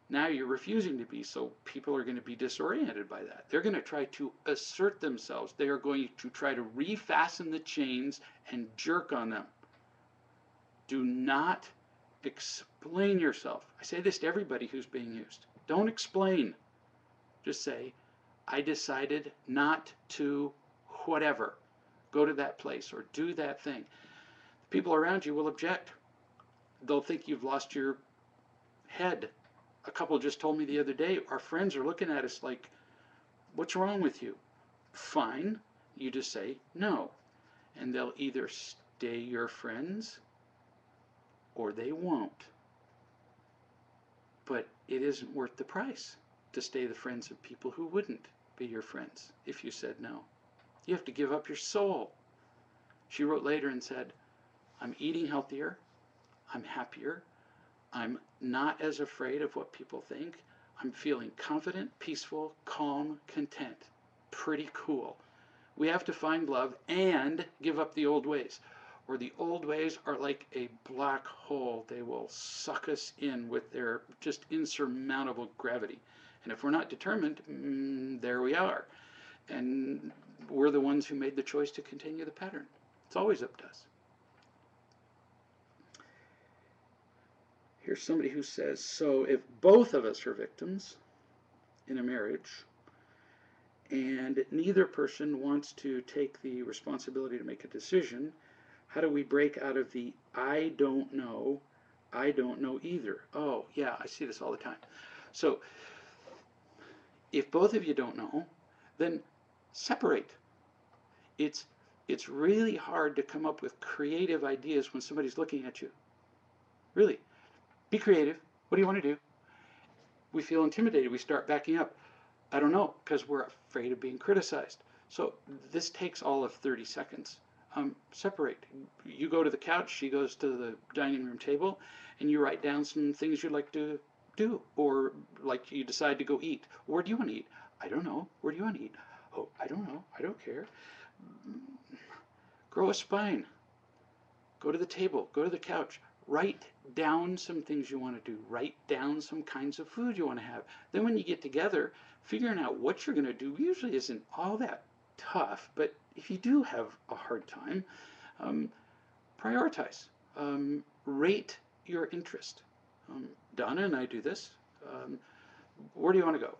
Now you're refusing to be, so people are going to be disoriented by that. They're going to try to assert themselves. They are going to try to refasten the chains and jerk on them. Do not explain yourself. I say this to everybody who's being used. Don't explain. Just say, I decided not to whatever. Go to that place or do that thing. People around you will object. They'll think you've lost your head. A couple just told me the other day, our friends are looking at us like, what's wrong with you? Fine. You just say no. And they'll either stay your friends or they won't. But it isn't worth the price to stay the friends of people who wouldn't be your friends if you said no. You have to give up your soul. She wrote later and said, I'm eating healthier. I'm happier. I'm not as afraid of what people think. I'm feeling confident, peaceful, calm, content. Pretty cool. We have to find love and give up the old ways, or the old ways are like a black hole. They will suck us in with their just insurmountable gravity. And if we're not determined, there we are. And we're the ones who made the choice to continue the pattern. It's always up to us. Here's somebody who says, so if both of us are victims in a marriage and neither person wants to take the responsibility to make a decision, how do we break out of the I don't know either? Oh, yeah, I see this all the time. So if both of you don't know, then separate. It's really hard to come up with creative ideas when somebody's looking at you. Really. Be creative. What do you want to do? We feel intimidated. We start backing up. I don't know, because we're afraid of being criticized. So this takes all of 30 seconds. Separate. You go to the couch, she goes to the dining room table, and you write down some things you'd like to do, or like you decide to go eat. Where do you want to eat? I don't know. Where do you want to eat? Oh, I don't know. I don't care. Grow a spine. Go to the table. Go to the couch. Write down some things you want to do. Write down some kinds of food you want to have. Then when you get together, figuring out what you're going to do usually isn't all that tough. But if you do have a hard time, um, prioritize. Rate your interest. Donna and I do this. Um, where do you want to go?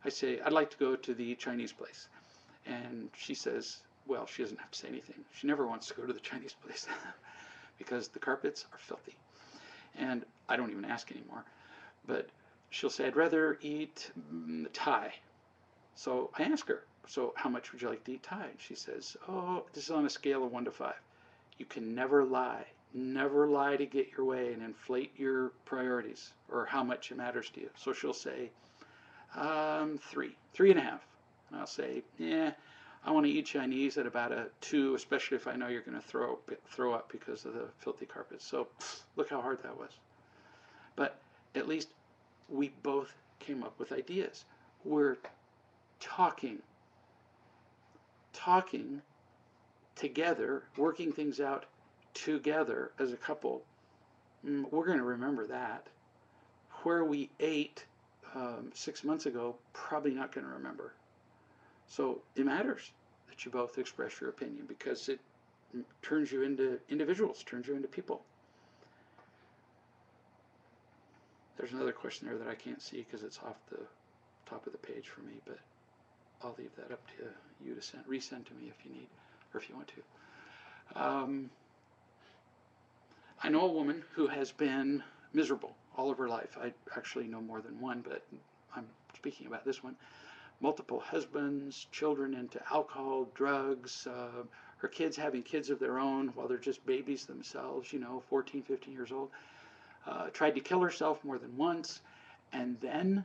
I say, I'd like to go to the Chinese place. And she says, well, she doesn't have to say anything. She never wants to go to the Chinese place because the carpets are filthy. And I don't even ask anymore. But she'll say, I'd rather eat Thai. So I ask her, so how much would you like to eat Thai? And she says, oh, this is on a scale of 1 to 5. You can never lie. Never lie to get your way and inflate your priorities or how much it matters to you. So she'll say, 3.5. And I'll say, yeah, I want to eat Chinese at about a 2, especially if I know you're going to throw up because of the filthy carpets. So look how hard that was. But at least we both came up with ideas. We're talking together, working things out together as a couple. We're going to remember that. Where we ate 6 months ago, probably not going to remember. So it matters that you both express your opinion because it turns you into individuals, turns you into people. There's another question there that I can't see because it's off the top of the page for me, but I'll leave that up to you to resend to me if you need, or if you want to. I know a woman who has been miserable all of her life. I actually know more than one, but I'm speaking about this one. Multiple husbands, children into alcohol, drugs, her kids having kids of their own while they're just babies themselves, 14, 15 years old. Tried to kill herself more than once, and then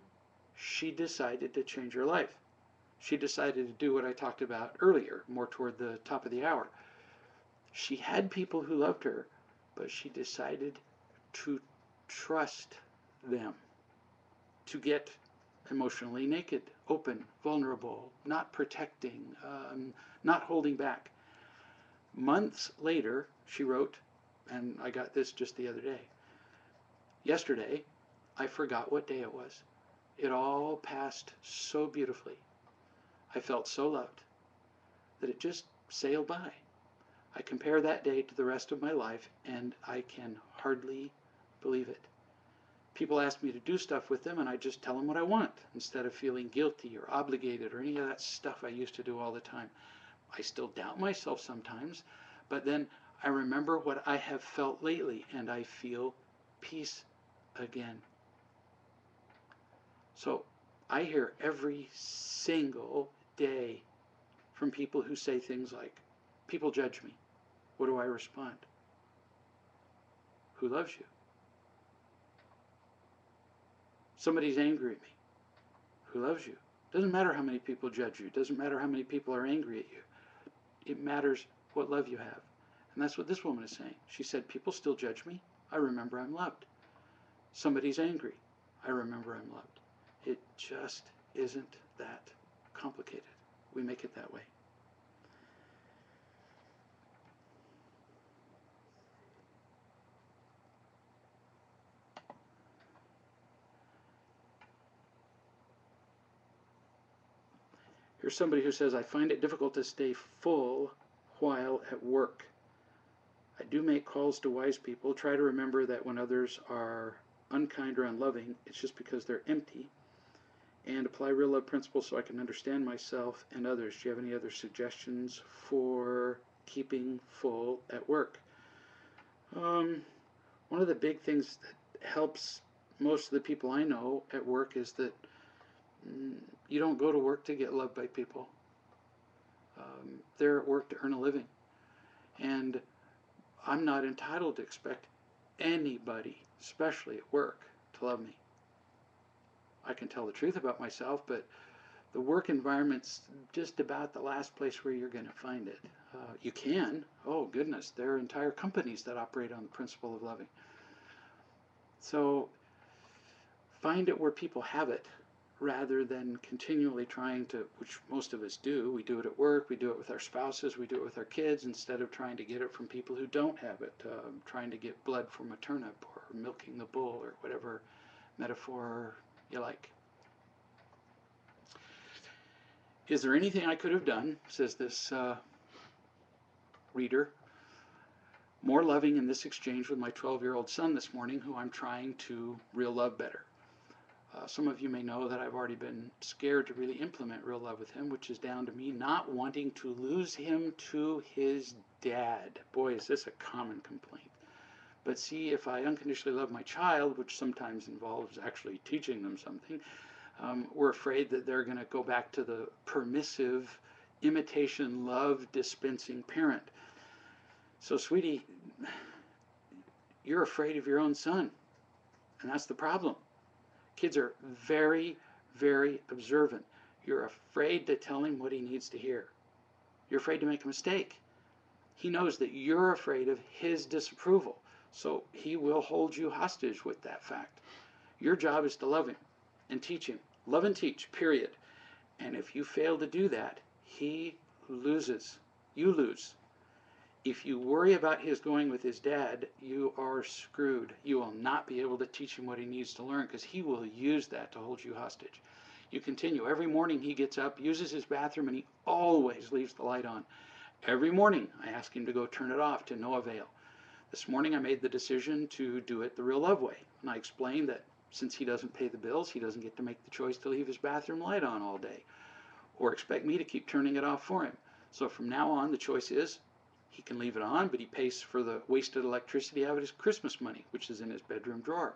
she decided to change her life. She decided to do what I talked about earlier, more toward the top of the hour. She had people who loved her, but she decided to trust them, to get emotionally naked, open, vulnerable, not protecting, not holding back. Months later, she wrote, and I got this just the other day. Yesterday, I forgot what day it was. It all passed so beautifully. I felt so loved that it just sailed by. I compare that day to the rest of my life, and I can hardly believe it. People ask me to do stuff with them, and I just tell them what I want instead of feeling guilty or obligated or any of that stuff I used to do all the time. I still doubt myself sometimes, but then I remember what I have felt lately, and I feel peace again. So I hear every single day from people who say things like, people judge me. What do I respond? Who loves you? Somebody's angry at me. Who loves you? Doesn't matter how many people judge you. Doesn't matter how many people are angry at you. It matters what love you have. And that's what this woman is saying. She said, people still judge me. I remember I'm loved. Somebody's angry. I remember I'm loved. It just isn't that complicated. We make it that way. Here's somebody who says, I find it difficult to stay full while at work. I do make calls to wise people, try to remember that when others are unkind or unloving, it's just because they're empty, and apply real love principles so I can understand myself and others. Do you have any other suggestions for keeping full at work? One of the big things that helps most of the people I know at work is that you don't go to work to get loved by people. They're at work to earn a living. And I'm not entitled to expect anybody's especially at work, to love me. I can tell the truth about myself, but the work environment's just about the last place where you're going to find it. You can. Oh, goodness. There are entire companies that operate on the principle of loving. So find it where people have it rather than continually trying to, which most of us do. We do it at work, we do it with our spouses, we do it with our kids, instead of trying to get it from people who don't have it, trying to get blood from a turnip or milking the bull or whatever metaphor you like. Is there anything I could have done, says this reader, more loving in this exchange with my 12-year-old son this morning, who I'm trying to real love better? Some of you may know that I've already been scared to really implement real love with him, which is down to me not wanting to lose him to his dad. Boy, is this a common complaint. But see, if I unconditionally love my child, which sometimes involves actually teaching them something, we're afraid that they're going to go back to the permissive, imitation love dispensing parent. So, sweetie, you're afraid of your own son, and that's the problem. Kids are very, very observant. You're afraid to tell him what he needs to hear. You're afraid to make a mistake. He knows that you're afraid of his disapproval, so he will hold you hostage with that fact. Your job is to love him and teach him. Love and teach, period. And if you fail to do that, he loses. You lose. If you worry about his going with his dad, you are screwed. You will not be able to teach him what he needs to learn, because he will use that to hold you hostage. You continue. Every morning he gets up, uses his bathroom, and he always leaves the light on. Every morning I ask him to go turn it off, to no avail. This morning I made the decision to do it the real love way. And I explained that since he doesn't pay the bills, he doesn't get to make the choice to leave his bathroom light on all day, or expect me to keep turning it off for him. So from now on, the choice is he can leave it on, but he pays for the wasted electricity out of his Christmas money, which is in his bedroom drawer.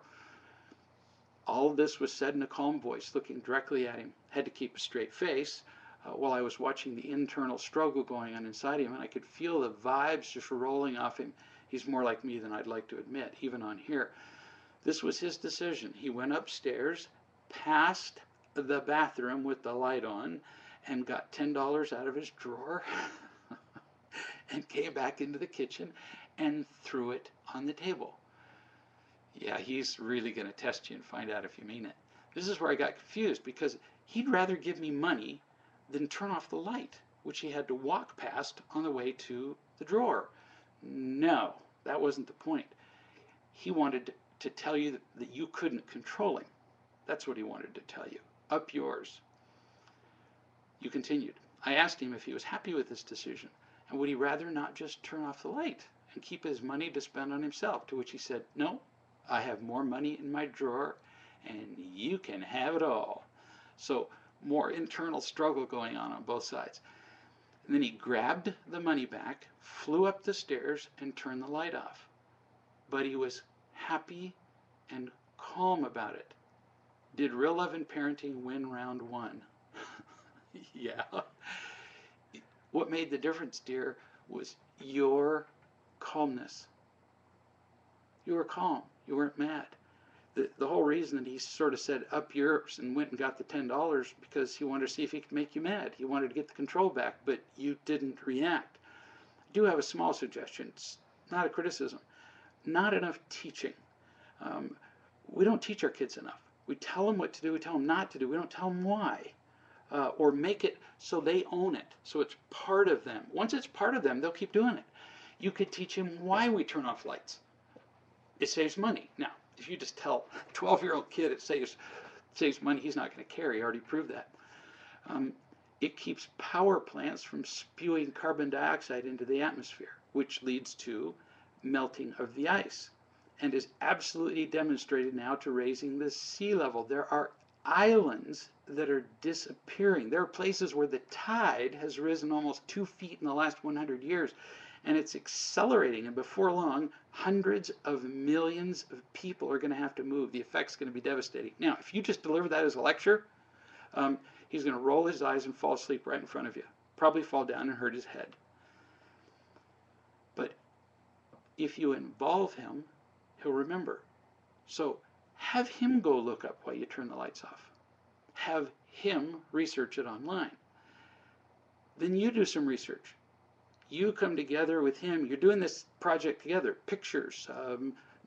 All of this was said in a calm voice, looking directly at him. Had to keep a straight face while I was watching the internal struggle going on inside him, and I could feel the vibes just rolling off him. He's more like me than I'd like to admit, even on here. This was his decision. He went upstairs, past the bathroom with the light on, and got $10 out of his drawer and came back into the kitchen and threw it on the table. Yeah, he's really going to test you and find out if you mean it. This is where I got confused, because he'd rather give me money than turn off the light, which he had to walk past on the way to the drawer. No, that wasn't the point. He wanted to tell you that you couldn't control him. That's what he wanted to tell you. Up yours. You continued. I asked him if he was happy with this decision, and would he rather not just turn off the light and keep his money to spend on himself, to which he said, no, I have more money in my drawer, and you can have it all. So more internal struggle going on both sides. And then he grabbed the money back, flew up the stairs, and turned the light off. But he was happy and calm about it. Did real love and parenting win round one? Yeah. What made the difference, dear, was your calmness. You were calm. You weren't mad. The whole reason that he sort of said up yours and went and got the $10 because he wanted to see if he could make you mad. He wanted to get the control back, but you didn't react. I do have a small suggestion. It's not a criticism. Not enough teaching. We don't teach our kids enough. We tell them what to do. We tell them not to do. We don't tell them why. Or make it so they own it, so it's part of them. Once it's part of them, they'll keep doing it. You could teach him why we turn off lights. It saves money. Now, if you just tell a 12-year-old kid it saves money, he's not going to care. He already proved that. It keeps power plants from spewing carbon dioxide into the atmosphere, which leads to melting of the ice, and is absolutely demonstrated now to raising the sea level. There are islands that are disappearing. There are places where the tide has risen almost 2 feet in the last 100 years, and it's accelerating, and before long, hundreds of millions of people are going to have to move. The effect's going to be devastating. Now, if you just deliver that as a lecture, he's going to roll his eyes and fall asleep right in front of you. Probably fall down and hurt his head. But if you involve him, he'll remember. So have him go look up why you turn the lights off. Have him research it online. Then you do some research. You come together with him. You're doing this project together. Pictures,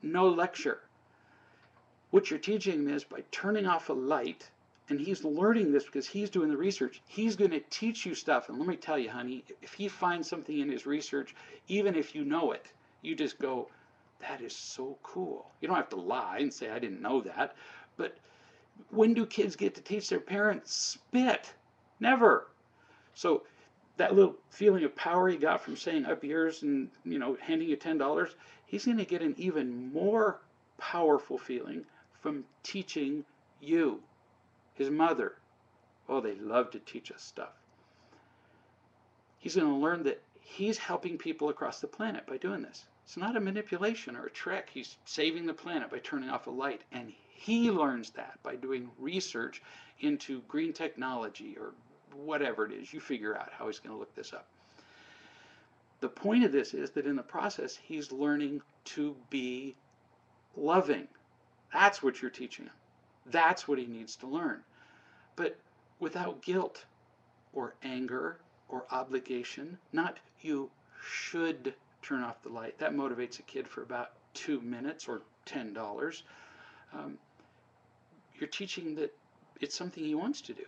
no lecture. What you're teaching him is by turning off a light, and he's learning this because he's doing the research. He's going to teach you stuff. And let me tell you, honey, if he finds something in his research, even if you know it, you just go, that is so cool. You don't have to lie and say, I didn't know that. But when do kids get to teach their parents spit? Never. So that little feeling of power he got from saying up yours and handing you $10, he's going to get an even more powerful feeling from teaching you, his mother. Oh, they love to teach us stuff. He's going to learn that he's helping people across the planet by doing this. It's not a manipulation or a trick. He's saving the planet by turning off a light. And he learns that by doing research into green technology or whatever it is. You figure out how he's going to look this up. The point of this is that in the process, he's learning to be loving. That's what you're teaching him. That's what he needs to learn. But without guilt or anger or obligation, not you should turn off the light. That motivates a kid for about 2 minutes or $10. You're teaching that it's something he wants to do.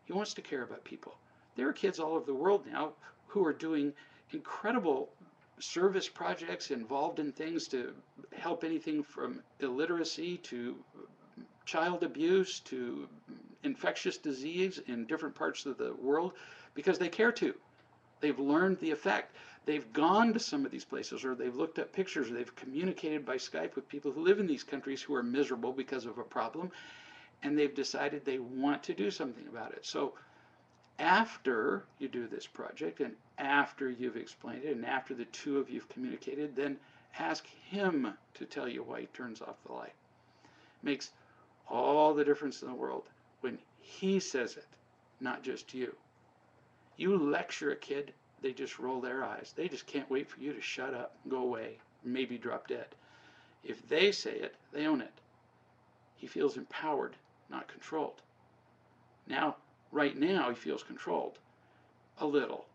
He wants to care about people. There are kids all over the world now who are doing incredible service projects involved in things to help anything from illiteracy to child abuse to infectious disease in different parts of the world because they care to. They've learned the effect. They've gone to some of these places, or they've looked at pictures, or they've communicated by Skype with people who live in these countries who are miserable because of a problem, and they've decided they want to do something about it. So after you do this project, and after you've explained it, and after the two of you've communicated, then ask him to tell you why he turns off the light. It makes all the difference in the world when he says it, not just you. You lecture a kid, they just roll their eyes. They just can't wait for you to shut up, go away, maybe drop dead. If they say it, they own it. He feels empowered, not controlled. Now, right now, he feels controlled a little,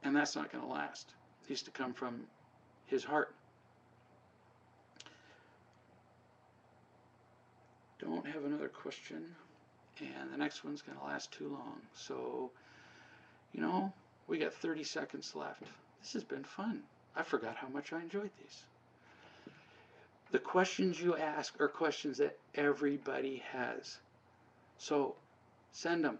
and that's not going to last. It needs to come from his heart. Don't have another question, and the next one's going to last too long. So, we got 30 seconds left. This has been fun. I forgot how much I enjoyed these. The questions you ask are questions that everybody has. So send them.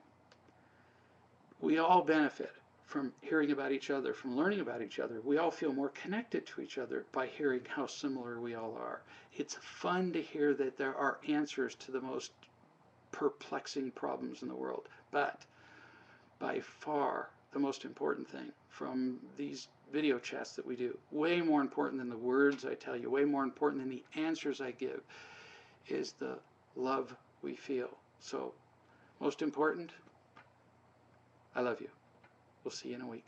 We all benefit from hearing about each other, from learning about each other. We all feel more connected to each other by hearing how similar we all are. It's fun to hear that there are answers to the most perplexing problems in the world. But by far, the most important thing from these video chats that we do, way more important than the words I tell you, way more important than the answers I give, is the love we feel. So, most important, I love you. We'll see you in a week.